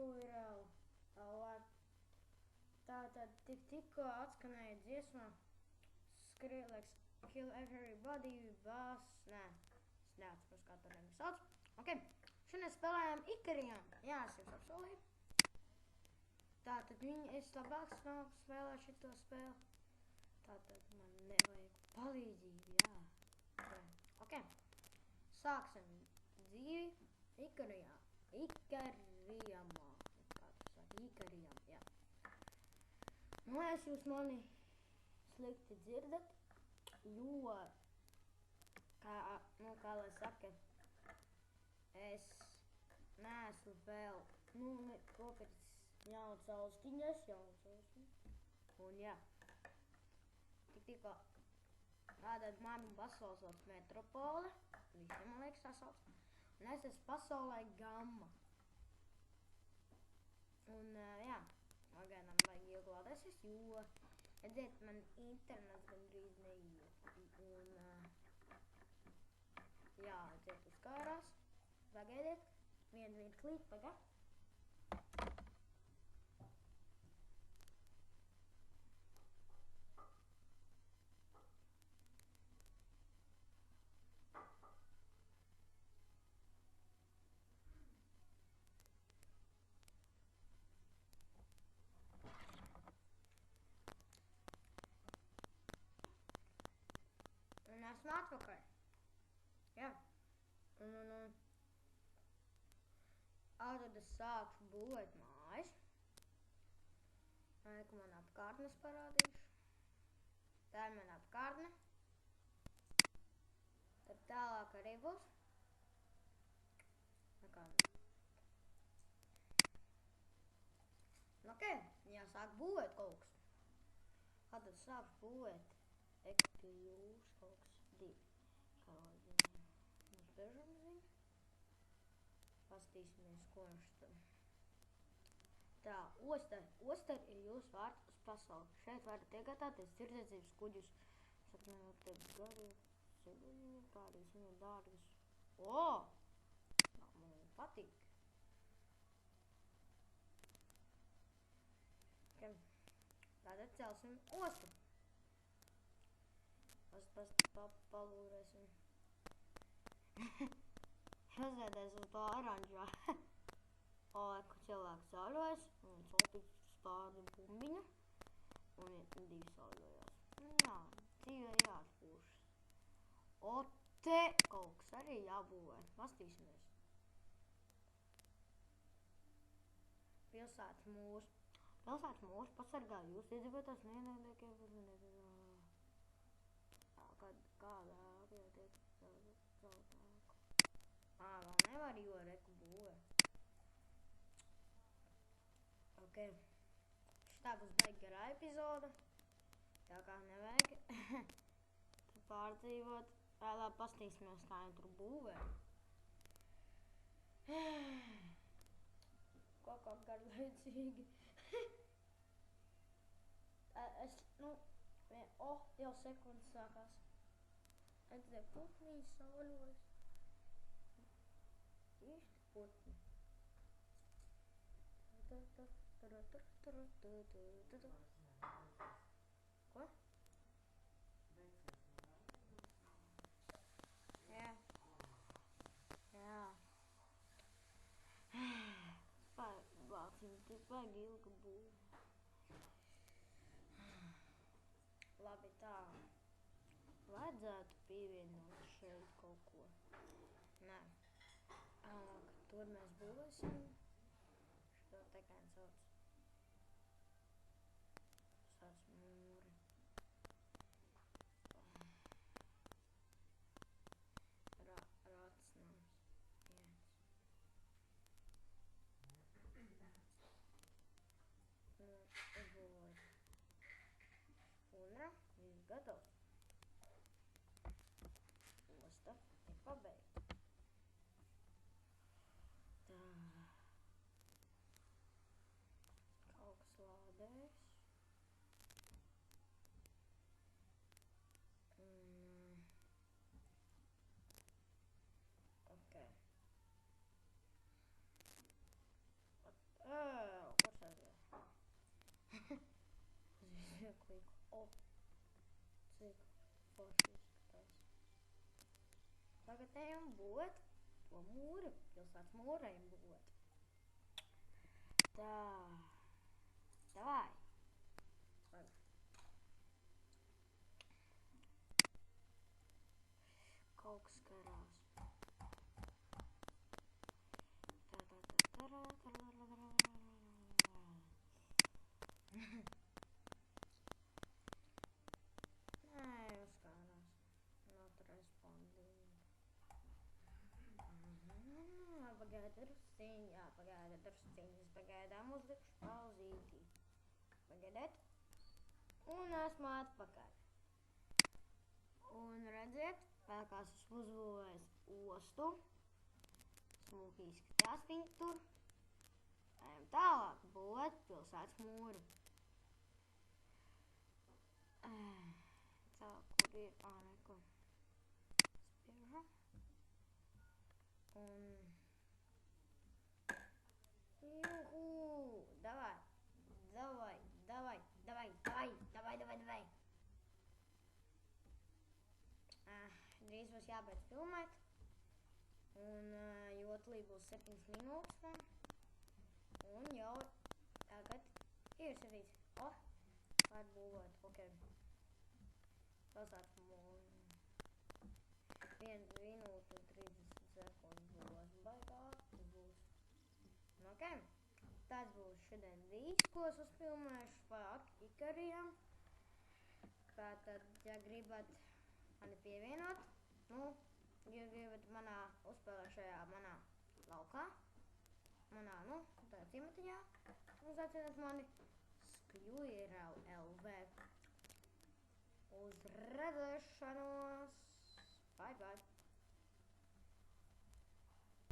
URL. Tātad tikko atskanēja dziesma Skrillex Kill Everybody Bass. Nē, es neatceros, kā to nevis sauc. Ok, šodien spēlējām Ikariam. Jā, es jums apsolīju. Tātad es labāk spēlēju šito spēli. Tātad man nevajag palīdzību, jā. Ok, sāksim dzīvi Ikarijā. Ikarijamā. Kā tu saki? Ikarijam, jā. Es jūs mani slikti dzirdat, jo, kā lai saka, es neesmu vēl, nopircis jaunas austiņas, un jā, tikko tātad manu pasauli sauc Metropole, visiem man liekas tā sauc, un es esmu pasaulē Gamma. Un jā, pagaidām vajag iegādāties, jo, redziet, man internets gandrīz neiet. Un jā, redziet, uzkārās. Pagaidiet, vienu mirklīt, pagad. Un esmu atpakaļ. Jā. Un tad es sākšu būvēt mājas. Ka man apkārtnes parādīšu. Tā ir man apkārtne. Tad tālāk arī būs. Ok, jāsāk būvēt kaut kas. Tad es sākšu būvēt ekļūs kaut kas divi. Kā lai zinu. Mums bežam zinu. Pastīsimies, ko viņš tur. Tā, Oster ir jūsu vārds uz pasauli. Šeit varat iegādāties tirdzniecības kuģus. Saknējot te gadu, seguļiņu, kādīs viņu dārgas. Man patīk. Tātad celsim ostu. Palūrēsim. Uzvēdēs uz to oranžā. Ko cilvēks sauļojas, un solpīts spārdu bumbiņu, un divi sauļojās. Jā, dzīvē jāatpūšas. Te kaut kas arī jābūvē. Pastīsimies. Pilsētas mūrs. Pilsētas mūrs pasargā jūs iedzīvotājs neienaidniekiem uzmanību. Kādā apjotiek celtāku. Vēl nevar, jo reku būvē. Ok. Šitā būs baigi garā epizoda. Tā kā nevajag pārdzīvot. Vēlāk pastīsimies, kā viņi tur būvē. Kaut kā garlaicīgi. Jau sekundes sākās. Redzēju, putniņi sauļojas. Īsti putni. Ko? Jā. Vāciņi tik baigi ilga būva. Labi, tā. Vajadzētu pievienot šeit kaut ko. Nē. Tur mēs būvēsim. Šo te kā viņi sauc. Sauc mūri. Rātsnams. Uzbūvot. Viss gatavs. Osta ir pabeigta. Tā. Kaut kas lādēs. Ok. O, cik forši izskatās. Tagad ejam būvēt to mūri, pilsētas mūru ejam būvēt. Tā, davai. Kaut kas karās. Neuzkārās. Not responding. Pagaida drusciņā, pagaidām uzlikšu pauzītī. Pagaidiet. Un esmu atpakaļ. Un redziet, pēkās esmu uzbūvējis ostu. Smuki izskatās viņi tur. Ejam tālāk būvēt pilsētas mūru. Tā, kur ir? Neko. Spiežu. Un... Juhu! Davai! Drīz būs jābeidz filmēt. Un jotlī būs 7 minūtes man. Un jau tagad ir 7. Vajag būvēt, ok. Pilsētas mūru. 1 minūte un 30 sekundes būs. Baigāk būs. Ok. Tas būs šodien viss, ko es uzfilmēšu par Ikariem. Tātad, ja gribat mani pievienot, ja gribat manā uzspēlēšajā manā laukā, manā, tādā ciematiņā, uzaicināt mani Skjuirel LV. Uz redzēšanos! Bye, bye!